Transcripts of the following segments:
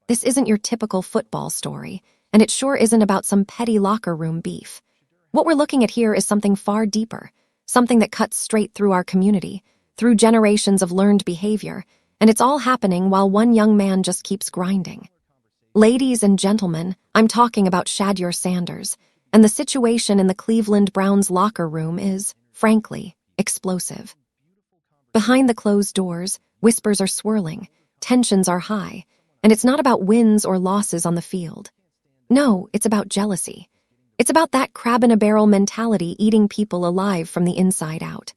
This isn't your typical football story, and it sure isn't about some petty locker room beef. What we're looking at here is something far deeper, something that cuts straight through our community, through generations of learned behavior, and it's all happening while one young man just keeps grinding. Ladies and gentlemen, I'm talking about Shedeur Sanders, and the situation in the Cleveland Browns locker room is, frankly, explosive. Behind the closed doors, whispers are swirling, tensions are high, and it's not about wins or losses on the field. No, it's about jealousy. It's about that crab-in-a-barrel mentality eating people alive from the inside out.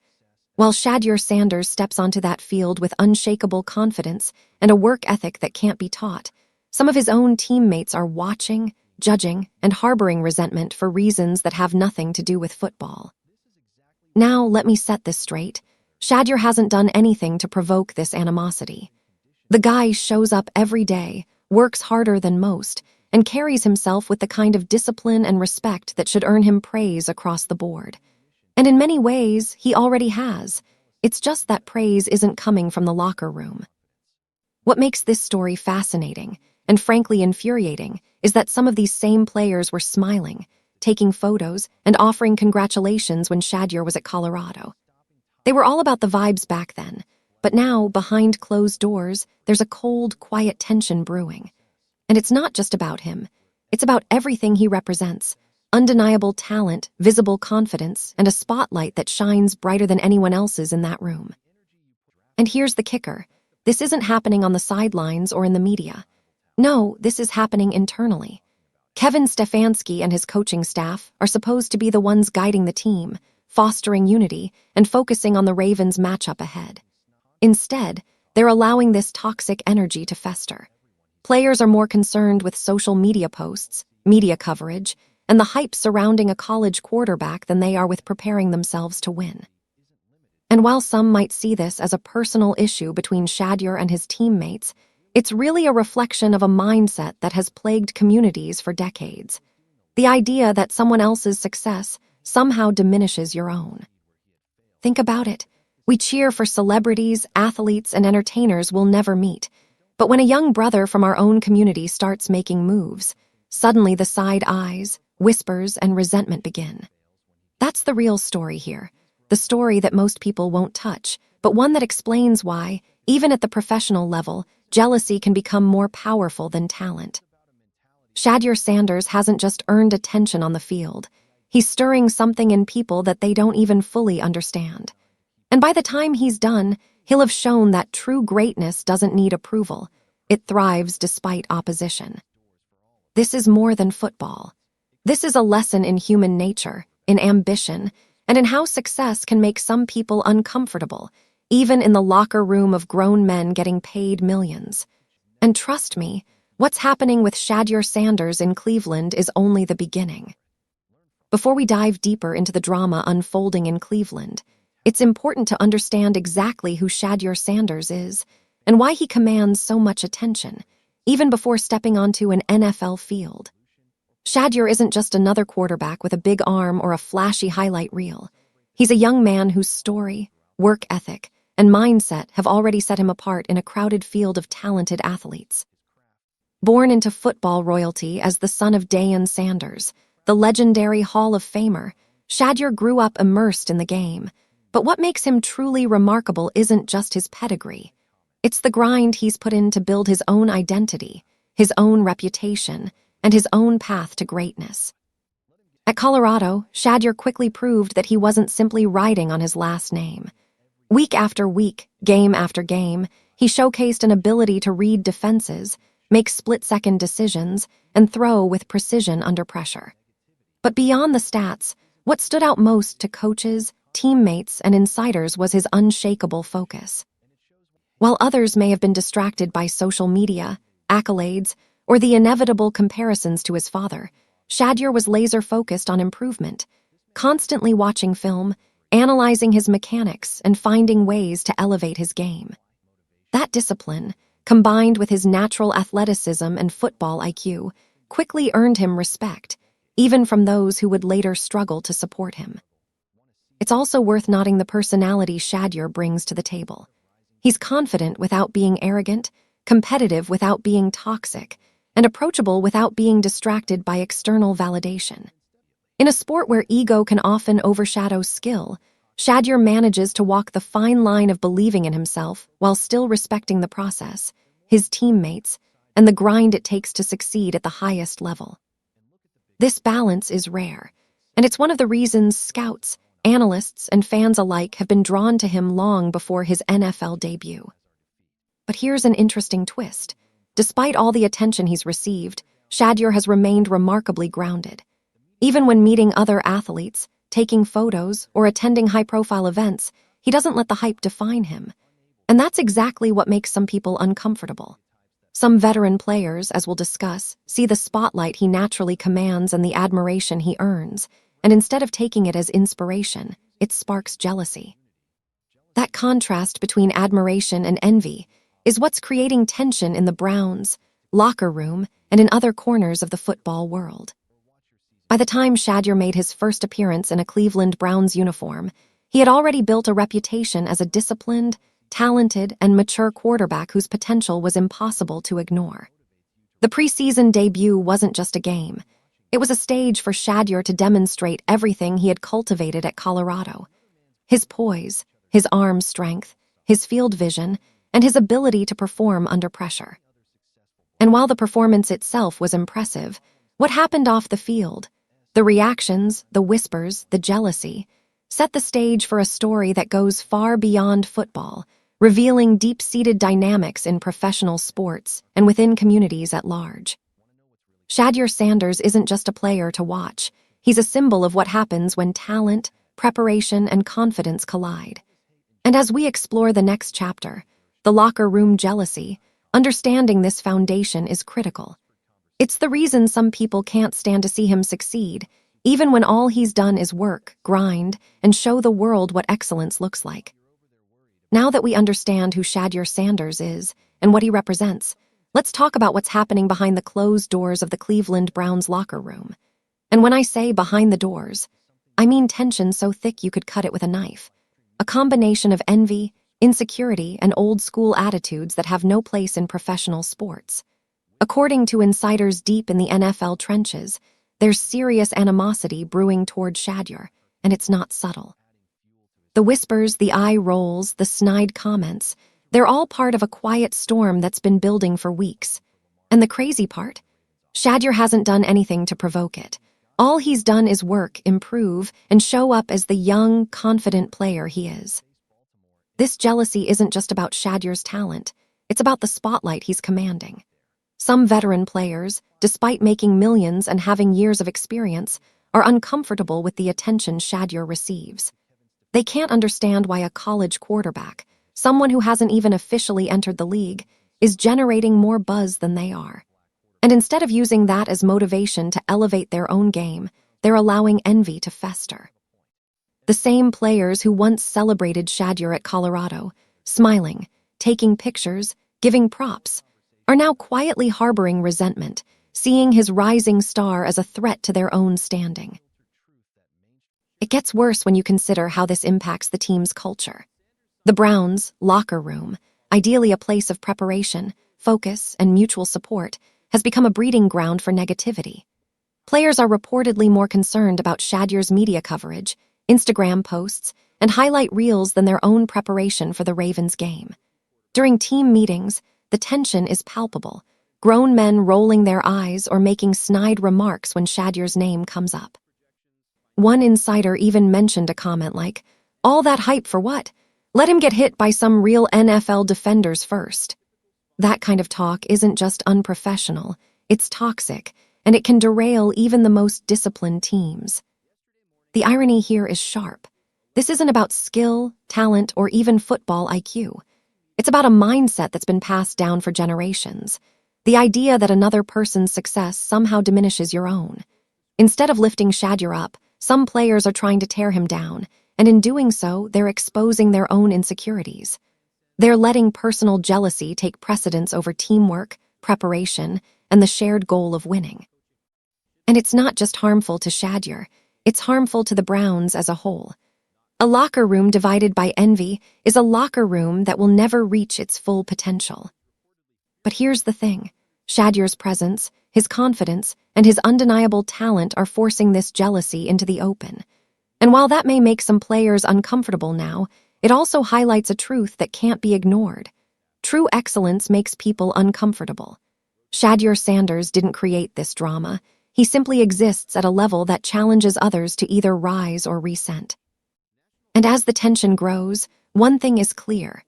While Shedeur Sanders steps onto that field with unshakable confidence and a work ethic that can't be taught, some of his own teammates are watching, judging, and harboring resentment for reasons that have nothing to do with football. Now, let me set this straight. Shedeur hasn't done anything to provoke this animosity. The guy shows up every day, works harder than most, and carries himself with the kind of discipline and respect that should earn him praise across the board. And in many ways, he already has. It's just that praise isn't coming from the locker room. What makes this story fascinating, and frankly infuriating, is that some of these same players were smiling, taking photos, and offering congratulations when Shedeur was at Colorado. They were all about the vibes back then, but now, behind closed doors, there's a cold, quiet tension brewing. And it's not just about him. It's about everything he represents. Undeniable talent, visible confidence, and a spotlight that shines brighter than anyone else's in that room. And here's the kicker. This isn't happening on the sidelines or in the media. No, this is happening internally. Kevin Stefanski and his coaching staff are supposed to be the ones guiding the team, fostering unity, and focusing on the Ravens' matchup ahead. Instead, they're allowing this toxic energy to fester. Players are more concerned with social media posts, media coverage, and the hype surrounding a college quarterback than they are with preparing themselves to win. And while some might see this as a personal issue between Shedeur and his teammates, it's really a reflection of a mindset that has plagued communities for decades. The idea that someone else's success somehow diminishes your own. Think about it. We cheer for celebrities, athletes, and entertainers we'll never meet. But when a young brother from our own community starts making moves, suddenly the side eyes, whispers, and resentment begin. That's the real story here. The story that most people won't touch, but one that explains why, even at the professional level, jealousy can become more powerful than talent. Shedeur Sanders hasn't just earned attention on the field. He's stirring something in people that they don't even fully understand. And by the time he's done, he'll have shown that true greatness doesn't need approval. It thrives despite opposition. This is more than football. This is a lesson in human nature, in ambition, and in how success can make some people uncomfortable, even in the locker room of grown men getting paid millions. And trust me, what's happening with Shedeur Sanders in Cleveland is only the beginning. Before we dive deeper into the drama unfolding in Cleveland, it's important to understand exactly who Shedeur Sanders is and why he commands so much attention, even before stepping onto an NFL field. Shedeur isn't just another quarterback with a big arm or a flashy highlight reel. He's a young man whose story, work ethic, and mindset have already set him apart in a crowded field of talented athletes. Born into football royalty as the son of Deion Sanders, the legendary Hall of Famer, Shedeur grew up immersed in the game. But what makes him truly remarkable isn't just his pedigree. It's the grind he's put in to build his own identity, his own reputation, and his own path to greatness. At Colorado, Shedeur quickly proved that he wasn't simply riding on his last name. Week after week, game after game, he showcased an ability to read defenses, make split-second decisions, and throw with precision under pressure. But beyond the stats, what stood out most to coaches, teammates, and insiders was his unshakable focus. While others may have been distracted by social media, accolades, or the inevitable comparisons to his father, Shedeur was laser-focused on improvement, constantly watching film, analyzing his mechanics, and finding ways to elevate his game. That discipline, combined with his natural athleticism and football IQ, quickly earned him respect, even from those who would later struggle to support him. It's also worth noting the personality Shedeur brings to the table. He's confident without being arrogant, competitive without being toxic, and approachable without being distracted by external validation. In a sport where ego can often overshadow skill, Shedeur manages to walk the fine line of believing in himself while still respecting the process, his teammates, and the grind it takes to succeed at the highest level. This balance is rare, and it's one of the reasons scouts, analysts, and fans alike have been drawn to him long before his NFL debut. But here's an interesting twist. Despite all the attention he's received, Shedeur has remained remarkably grounded. Even when meeting other athletes, taking photos, or attending high-profile events, he doesn't let the hype define him. And that's exactly what makes some people uncomfortable. Some veteran players, as we'll discuss, see the spotlight he naturally commands and the admiration he earns, and instead of taking it as inspiration, it sparks jealousy. That contrast between admiration and envy is what's creating tension in the Browns' locker room and in other corners of the football world. By the time Shedeur made his first appearance in a Cleveland Browns uniform, he had already built a reputation as a disciplined, talented, and mature quarterback whose potential was impossible to ignore. The preseason debut wasn't just a game. It was a stage for Shedeur to demonstrate everything he had cultivated at Colorado. His poise, his arm strength, his field vision, and his ability to perform under pressure. And while the performance itself was impressive, what happened off the field, the reactions, the whispers, the jealousy, set the stage for a story that goes far beyond football, revealing deep-seated dynamics in professional sports and within communities at large. Shedeur Sanders isn't just a player to watch. He's a symbol of what happens when talent, preparation, and confidence collide. And as we explore the next chapter, the locker room jealousy, understanding this foundation is critical. It's the reason some people can't stand to see him succeed, even when all he's done is work, grind, and show the world what excellence looks like. Now that we understand who Shedeur Sanders is and what he represents, let's talk about what's happening behind the closed doors of the Cleveland Browns locker room. And when I say behind the doors, I mean tension so thick you could cut it with a knife. A combination of envy, insecurity, and old-school attitudes that have no place in professional sports. According to insiders deep in the NFL trenches, there's serious animosity brewing toward Shedeur, and it's not subtle. The whispers, the eye rolls, the snide comments, they're all part of a quiet storm that's been building for weeks. And the crazy part? Shedeur hasn't done anything to provoke it. All he's done is work, improve, and show up as the young, confident player he is. This jealousy isn't just about Shedeur's talent, it's about the spotlight he's commanding. Some veteran players, despite making millions and having years of experience, are uncomfortable with the attention Shedeur receives. They can't understand why a college quarterback, someone who hasn't even officially entered the league, is generating more buzz than they are. And instead of using that as motivation to elevate their own game, they're allowing envy to fester. The same players who once celebrated Shedeur at Colorado, smiling, taking pictures, giving props, are now quietly harboring resentment, seeing his rising star as a threat to their own standing. It gets worse when you consider how this impacts the team's culture. The Browns' locker room, ideally a place of preparation, focus, and mutual support, has become a breeding ground for negativity. Players are reportedly more concerned about Shedeur's media coverage, Instagram posts, and highlight reels than their own preparation for the Ravens game. During team meetings, the tension is palpable, grown men rolling their eyes or making snide remarks when Shedeur's name comes up. One insider even mentioned a comment like, "All that hype for what? Let him get hit by some real NFL defenders first." That kind of talk isn't just unprofessional, it's toxic, and it can derail even the most disciplined teams. The irony here is sharp. This isn't about skill, talent, or even football IQ. It's about a mindset that's been passed down for generations. The idea that another person's success somehow diminishes your own. Instead of lifting Shedeur up, some players are trying to tear him down, and in doing so, they're exposing their own insecurities. They're letting personal jealousy take precedence over teamwork, preparation, and the shared goal of winning. And it's not just harmful to Shedeur, it's harmful to the Browns as a whole. A locker room divided by envy is a locker room that will never reach its full potential. But here's the thing. Shedeur's presence, his confidence, and his undeniable talent are forcing this jealousy into the open. And while that may make some players uncomfortable now, it also highlights a truth that can't be ignored. True excellence makes people uncomfortable. Shedeur Sanders didn't create this drama. He simply exists at a level that challenges others to either rise or resent. And as the tension grows, one thing is clear.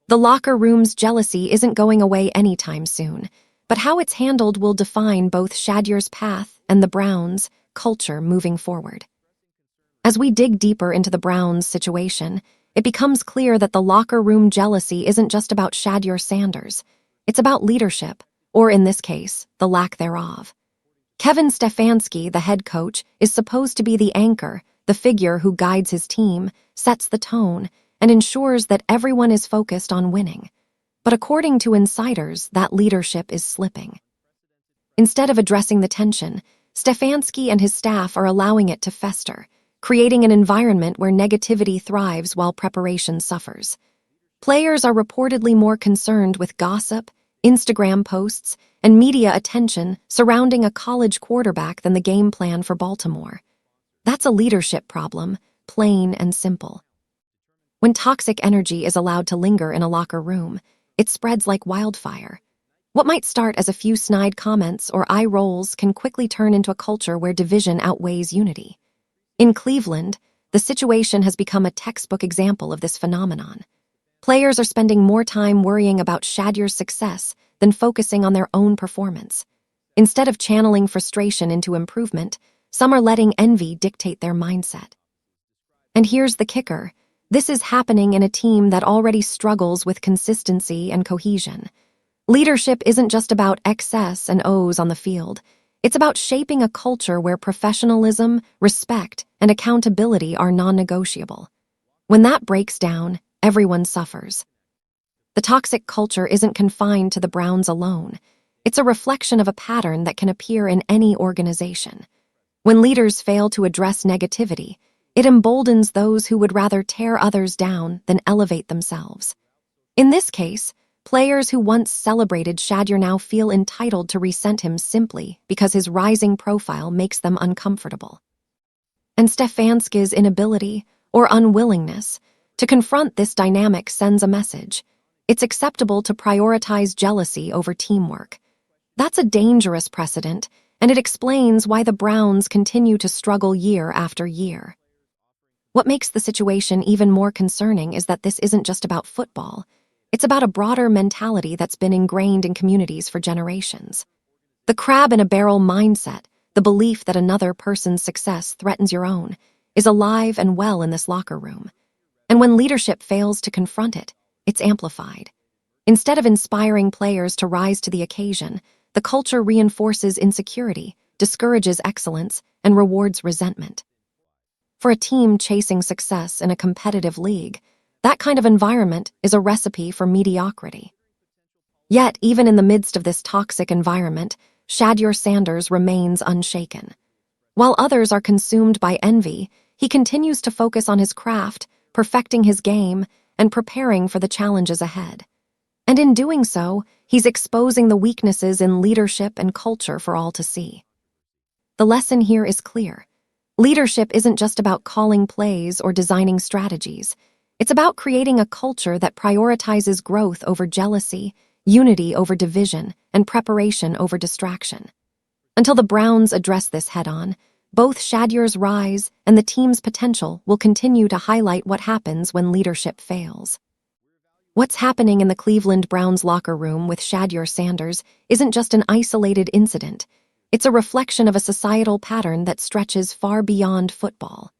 The locker room's jealousy isn't going away anytime soon, but how it's handled will define both Shedeur's path and the Browns' culture moving forward. As we dig deeper into the Browns' situation, it becomes clear that the locker room jealousy isn't just about Shedeur Sanders. It's about leadership, or in this case, the lack thereof. Kevin Stefanski, the head coach, is supposed to be the anchor, the figure who guides his team, sets the tone, and ensures that everyone is focused on winning. But according to insiders, that leadership is slipping. Instead of addressing the tension, Stefanski and his staff are allowing it to fester, creating an environment where negativity thrives while preparation suffers. Players are reportedly more concerned with gossip, Instagram posts, and media attention surrounding a college quarterback than the game plan for Baltimore. That's a leadership problem, plain and simple. When toxic energy is allowed to linger in a locker room, it spreads like wildfire. What might start as a few snide comments or eye rolls can quickly turn into a culture where division outweighs unity. In Cleveland, the situation has become a textbook example of this phenomenon. Players are spending more time worrying about Shedeur's success than focusing on their own performance. Instead of channeling frustration into improvement, some are letting envy dictate their mindset. And here's the kicker. This is happening in a team that already struggles with consistency and cohesion. Leadership isn't just about X's and O's on the field. It's about shaping a culture where professionalism, respect, and accountability are non-negotiable. When that breaks down, everyone suffers. The toxic culture isn't confined to the Browns alone. It's a reflection of a pattern that can appear in any organization. When leaders fail to address negativity, it emboldens those who would rather tear others down than elevate themselves. In this case, players who once celebrated Shedeur now feel entitled to resent him simply because his rising profile makes them uncomfortable. And Stefanski's inability, or unwillingness, to confront this dynamic sends a message. It's acceptable to prioritize jealousy over teamwork. That's a dangerous precedent, and it explains why the Browns continue to struggle year after year. What makes the situation even more concerning is that this isn't just about football. It's about a broader mentality that's been ingrained in communities for generations. The crab-in-a-barrel mindset, the belief that another person's success threatens your own, is alive and well in this locker room. And when leadership fails to confront it, it's amplified. Instead of inspiring players to rise to the occasion, the culture reinforces insecurity, discourages excellence, and rewards resentment. For a team chasing success in a competitive league, that kind of environment is a recipe for mediocrity. Yet, even in the midst of this toxic environment, Shedeur Sanders remains unshaken. While others are consumed by envy, he continues to focus on his craft, perfecting his game, and preparing for the challenges ahead. And in doing so, he's exposing the weaknesses in leadership and culture for all to see. The lesson here is clear. Leadership isn't just about calling plays or designing strategies. It's about creating a culture that prioritizes growth over jealousy, unity over division, and preparation over distraction. Until the Browns address this head-on, both Shedeur's rise and the team's potential will continue to highlight what happens when leadership fails. What's happening in the Cleveland Browns locker room with Shedeur Sanders isn't just an isolated incident. It's a reflection of a societal pattern that stretches far beyond football.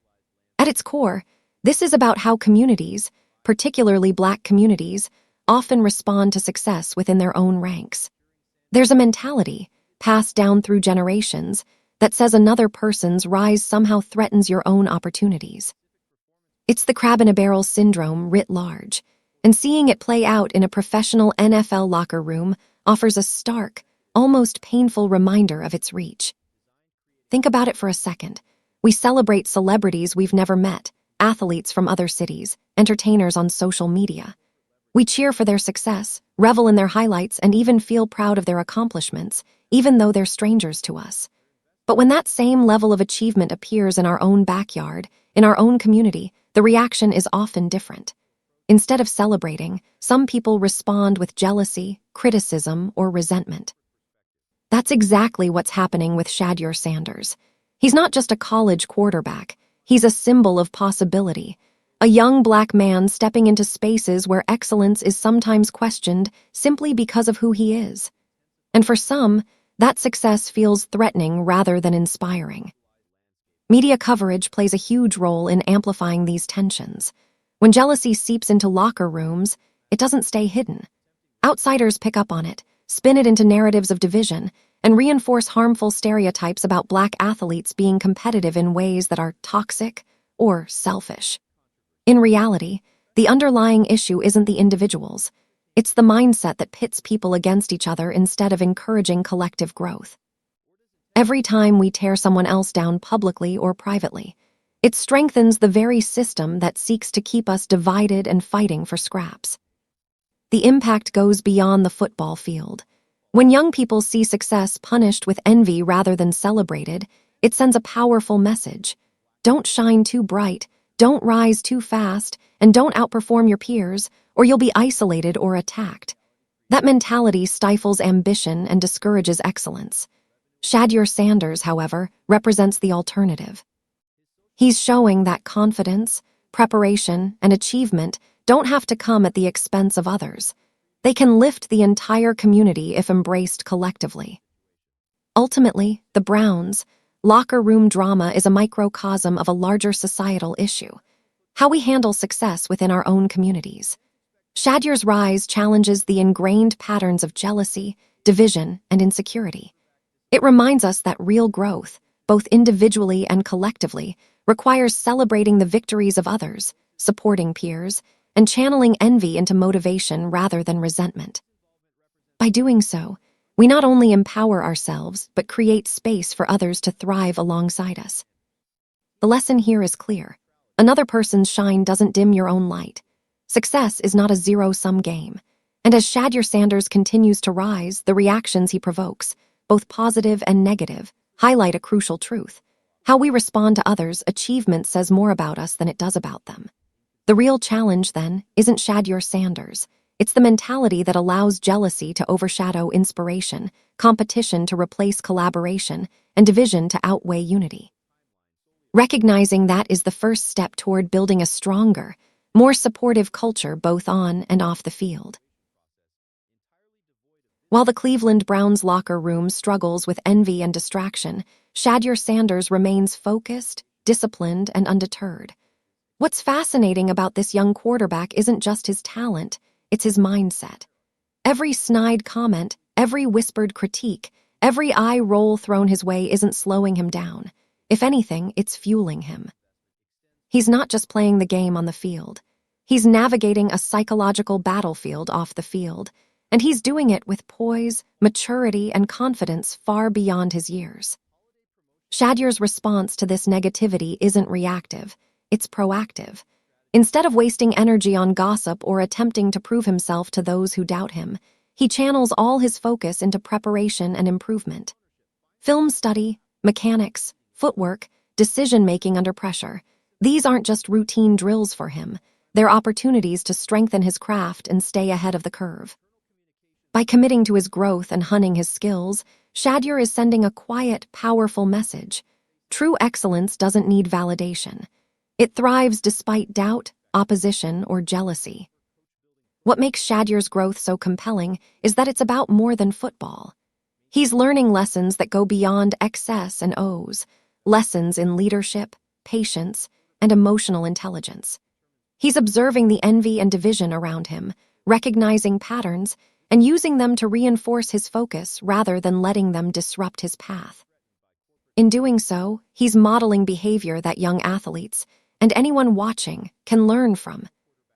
At its core, this is about how communities, particularly Black communities, often respond to success within their own ranks. There's a mentality, passed down through generations, that says another person's rise somehow threatens your own opportunities. It's the crab-in-a-barrel syndrome writ large, and seeing it play out in a professional NFL locker room offers a stark, almost painful reminder of its reach. Think about it for a second. We celebrate celebrities we've never met, athletes from other cities, entertainers on social media. We cheer for their success, revel in their highlights, and even feel proud of their accomplishments, even though they're strangers to us. But when that same level of achievement appears in our own backyard, in our own community, the reaction is often different. Instead of celebrating, some people respond with jealousy, criticism, or resentment. That's exactly what's happening with Shedeur Sanders. He's not just a college quarterback, he's a symbol of possibility. A young black man stepping into spaces where excellence is sometimes questioned simply because of who he is. And for some, that success feels threatening rather than inspiring. Media coverage plays a huge role in amplifying these tensions. When jealousy seeps into locker rooms, it doesn't stay hidden. Outsiders pick up on it, spin it into narratives of division, and reinforce harmful stereotypes about black athletes being competitive in ways that are toxic or selfish. In reality, the underlying issue isn't the individuals. It's the mindset that pits people against each other instead of encouraging collective growth. Every time we tear someone else down publicly or privately, it strengthens the very system that seeks to keep us divided and fighting for scraps. The impact goes beyond the football field. When young people see success punished with envy rather than celebrated, it sends a powerful message. Don't shine too bright, don't rise too fast, and don't outperform your peers, or you'll be isolated or attacked. That mentality stifles ambition and discourages excellence. Shedeur Sanders, however, represents the alternative. He's showing that confidence, preparation, and achievement don't have to come at the expense of others. They can lift the entire community if embraced collectively. Ultimately, the Browns' locker room drama is a microcosm of a larger societal issue: how we handle success within our own communities. Shedeur's rise challenges the ingrained patterns of jealousy, division, and insecurity. It reminds us that real growth, both individually and collectively, requires celebrating the victories of others, supporting peers, and channeling envy into motivation rather than resentment. By doing so, we not only empower ourselves, but create space for others to thrive alongside us. The lesson here is clear. Another person's shine doesn't dim your own light. Success is not a zero-sum game. And as Shedeur Sanders continues to rise, the reactions he provokes, both positive and negative, highlight a crucial truth. How we respond to others' achievements says more about us than it does about them. The real challenge, then, isn't Shedeur Sanders. It's the mentality that allows jealousy to overshadow inspiration, competition to replace collaboration, and division to outweigh unity. Recognizing that is the first step toward building a stronger, more supportive culture both on and off the field. While the Cleveland Browns locker room struggles with envy and distraction, Shedeur Sanders remains focused, disciplined, and undeterred. What's fascinating about this young quarterback isn't just his talent, it's his mindset. Every snide comment, every whispered critique, every eye roll thrown his way isn't slowing him down. If anything, it's fueling him. He's not just playing the game on the field. He's navigating a psychological battlefield off the field, and he's doing it with poise, maturity, and confidence far beyond his years. Shedeur's response to this negativity isn't reactive, it's proactive. Instead of wasting energy on gossip or attempting to prove himself to those who doubt him, he channels all his focus into preparation and improvement. Film study, mechanics, footwork, decision-making under pressure. These aren't just routine drills for him. They're opportunities to strengthen his craft and stay ahead of the curve. By committing to his growth and honing his skills, Shedeur is sending a quiet, powerful message. True excellence doesn't need validation. It thrives despite doubt, opposition, or jealousy. What makes Shedeur's growth so compelling is that it's about more than football. He's learning lessons that go beyond X's and O's, lessons in leadership, patience, and emotional intelligence. He's observing the envy and division around him, recognizing patterns, and using them to reinforce his focus rather than letting them disrupt his path. In doing so, he's modeling behavior that young athletes, and anyone watching, can learn from.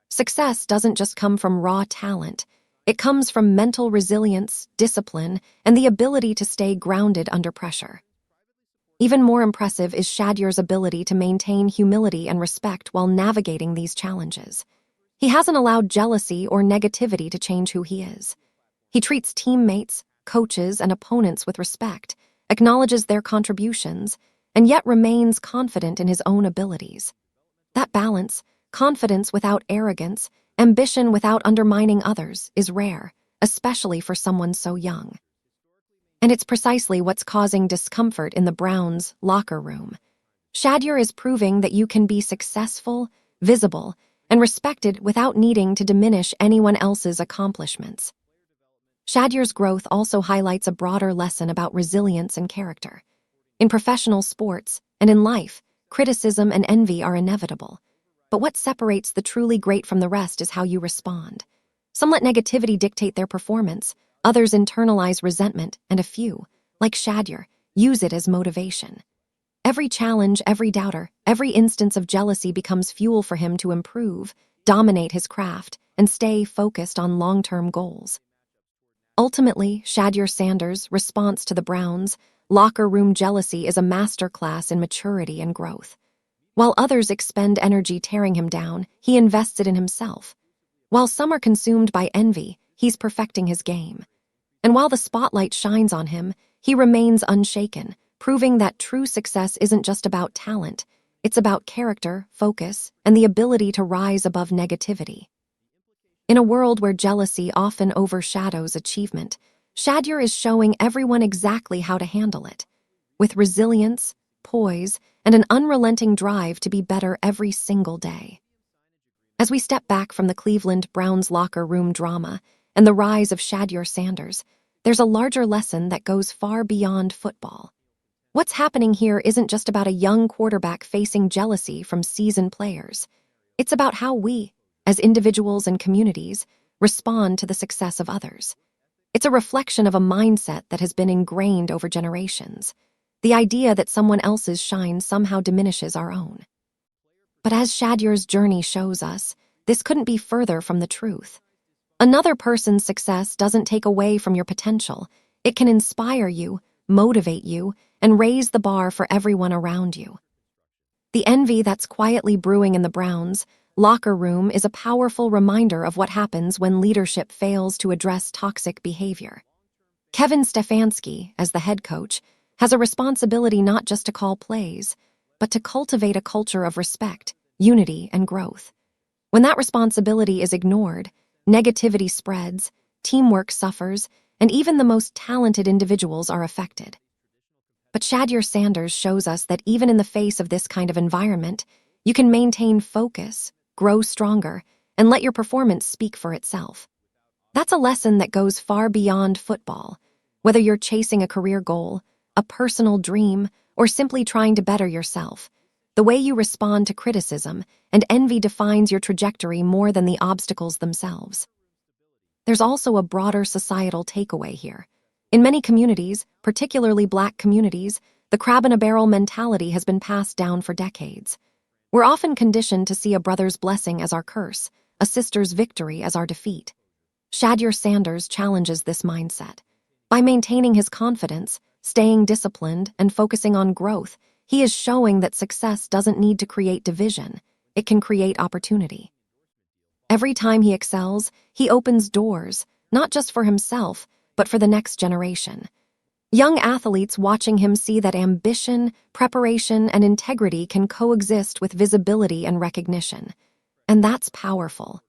Success doesn't just come from raw talent. It comes from mental resilience, discipline, and the ability to stay grounded under pressure. Even more impressive is Shedeur's ability to maintain humility and respect while navigating these challenges. He hasn't allowed jealousy or negativity to change who he is. He treats teammates, coaches, and opponents with respect, acknowledges their contributions, and yet remains confident in his own abilities. That balance, confidence without arrogance, ambition without undermining others, is rare, especially for someone so young. And it's precisely what's causing discomfort in the Browns' locker room. Shedeur is proving that you can be successful, visible, and respected without needing to diminish anyone else's accomplishments. Shedeur's growth also highlights a broader lesson about resilience and character. In professional sports and in life, criticism and envy are inevitable. But what separates the truly great from the rest is how you respond. Some let negativity dictate their performance, others internalize resentment, and a few, like Shedeur, use it as motivation. Every challenge, every doubter, every instance of jealousy becomes fuel for him to improve, dominate his craft, and stay focused on long-term goals. Ultimately, Shedeur Sanders' response to the Browns' locker room jealousy is a masterclass in maturity and growth. While others expend energy tearing him down, he invests it in himself. While some are consumed by envy, he's perfecting his game. And while the spotlight shines on him, he remains unshaken, proving that true success isn't just about talent, it's about character, focus, and the ability to rise above negativity. In a world where jealousy often overshadows achievement, Shedeur is showing everyone exactly how to handle it. With resilience, poise, and an unrelenting drive to be better every single day. As we step back from the Cleveland Browns locker room drama and the rise of Shedeur Sanders, there's a larger lesson that goes far beyond football. What's happening here isn't just about a young quarterback facing jealousy from seasoned players. It's about how we, as individuals and communities, respond to the success of others. It's a reflection of a mindset that has been ingrained over generations. The idea that someone else's shine somehow diminishes our own. But as Shedeur's journey shows us, this couldn't be further from the truth. Another person's success doesn't take away from your potential. It can inspire you, motivate you, and raise the bar for everyone around you. The envy that's quietly brewing in the Browns' locker room is a powerful reminder of what happens when leadership fails to address toxic behavior. Kevin Stefanski, as the head coach, has a responsibility not just to call plays, but to cultivate a culture of respect, unity, and growth. When that responsibility is ignored, negativity spreads, teamwork suffers, and even the most talented individuals are affected. But Shedeur Sanders shows us that even in the face of this kind of environment, you can maintain focus, grow stronger, and let your performance speak for itself. That's a lesson that goes far beyond football. Whether you're chasing a career goal, a personal dream, or simply trying to better yourself, the way you respond to criticism and envy defines your trajectory more than the obstacles themselves. There's also a broader societal takeaway here. In many communities, particularly Black communities, the crab-in-a-barrel mentality has been passed down for decades. We're often conditioned to see a brother's blessing as our curse, a sister's victory as our defeat. Shedeur Sanders challenges this mindset. By maintaining his confidence, staying disciplined, and focusing on growth, he is showing that success doesn't need to create division, it can create opportunity. Every time he excels, he opens doors, not just for himself, but for the next generation. Young athletes watching him see that ambition, preparation, and integrity can coexist with visibility and recognition. And that's powerful.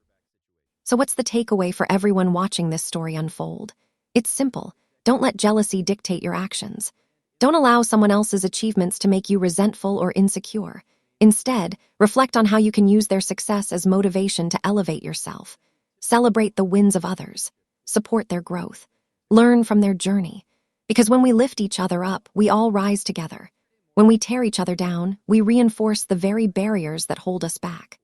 So what's the takeaway for everyone watching this story unfold? It's simple. Don't let jealousy dictate your actions. Don't allow someone else's achievements to make you resentful or insecure. Instead, reflect on how you can use their success as motivation to elevate yourself. Celebrate the wins of others. Support their growth. Learn from their journey. Because when we lift each other up, we all rise together. When we tear each other down, we reinforce the very barriers that hold us back.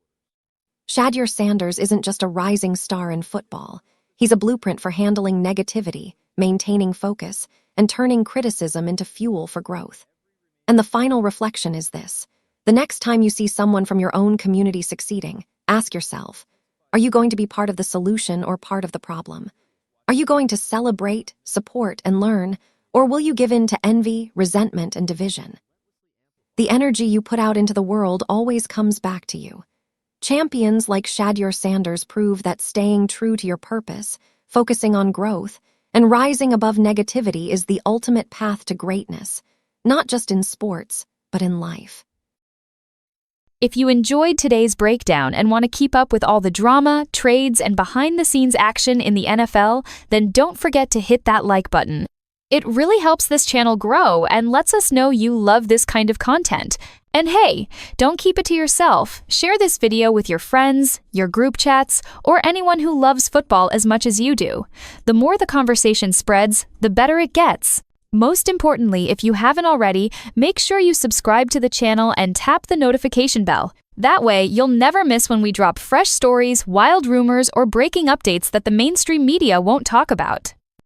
Shedeur Sanders isn't just a rising star in football. He's a blueprint for handling negativity, maintaining focus, and turning criticism into fuel for growth. And the final reflection is this. The next time you see someone from your own community succeeding, ask yourself, are you going to be part of the solution or part of the problem? Are you going to celebrate, support, and learn, or will you give in to envy, resentment, and division? The energy you put out into the world always comes back to you. Champions like Shedeur Sanders prove that staying true to your purpose, focusing on growth, and rising above negativity is the ultimate path to greatness, not just in sports, but in life. If you enjoyed today's breakdown and want to keep up with all the drama, trades, and behind-the-scenes action in the NFL, then don't forget to hit that like button. It really helps this channel grow and lets us know you love this kind of content. And hey, don't keep it to yourself. Share this video with your friends, your group chats, or anyone who loves football as much as you do. The more the conversation spreads, the better it gets. Most importantly, if you haven't already, make sure you subscribe to the channel and tap the notification bell. That way, you'll never miss when we drop fresh stories, wild rumors, or breaking updates that the mainstream media won't talk about.